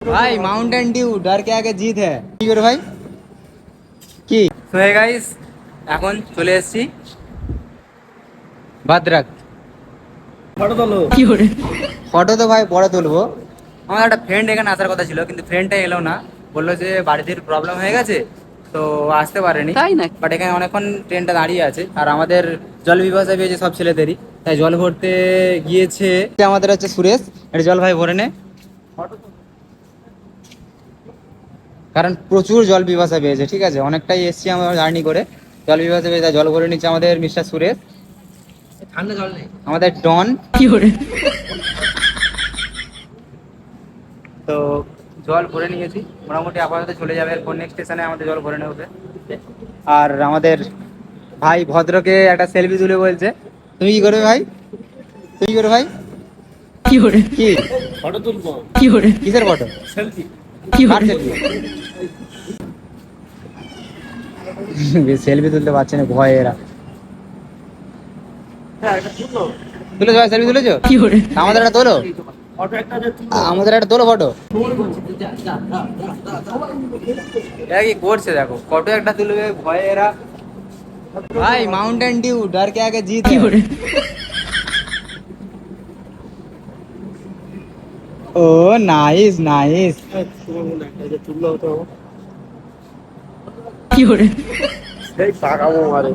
ভাই Mountain Dew ডর কে আগে জিত হ্যায় কি করে ভাই কি সো হে গাইস এখন চলে এসেছি ভদ্রক ফটো তোলো। কি করে ফটো তো ভাই পরে তুলবো। আমার একটা ফ্রেন্ড এখানে আসার কথা ছিল কিন্তু ফ্রেন্ডটা এলো না, বললো যে বাড়িতে প্রবলেম হয়ে গেছে তো আসতে পারেনি। তাই না? বাট এখানে অনেকক্ষণ ট্রেনটা দাঁড়িয়ে আছে আর আমাদের জল বিভাসা পেয়েছে সব ছেলেদেরই, তাই জল ভরতে গিয়েছে। আমাদের হচ্ছে সুরেশ, এটা জল ভাই ভরে নে, কারণ প্রচুর জল পিপাসা পেয়েছে। ঠিক আছে, অনেকটাই এসছি আমরা জার্নি করে, জল পিপাসা পেয়েছে, তাই জল ভরে নিচ্ছে আমাদের মিস্টার সুরেশ, ঠান্ডা জল নেই। আমাদের ডন। কি করে তো জল ভরে নিয়েছি মোটামুটি, আপাতত চলে যাবে, এরপর নেক্সট স্টেশনে আমাদের জল ভরে নেবে। আর আমাদের ভাই ভদ্রকে একটা সেলফি তুলে বলছে, তুমি কি করবে ভাই, তুমি কি করবে ভাই, কি করে কি ফটো তুলবো। কি করে কিসের ফটো, সেলফি। কি কার করে সেলফি? সেলফি তুলতে পারছে না ভয়ে এরা। হ্যাঁ এটা তুললো। তুলেছো ভাই, সেলফি তুলেছো? কি করে আমাদের একটা তোলো, ফটো একটা যে তুললো। আমাদের একটা তোলো ফটো। তোর বলছি যে যা যা যা যা যা। এরা কি করছে দেখো, ফটো একটা তুলবে ভয়ে এরা। ভাই মাউন্টেন ডিউ ডর কে আগে জিত কি হ্যায়। করে ও নাইস নাইস। তোমার মনে একটা যে তুললো তো কি করে সেই পাকামো মারে।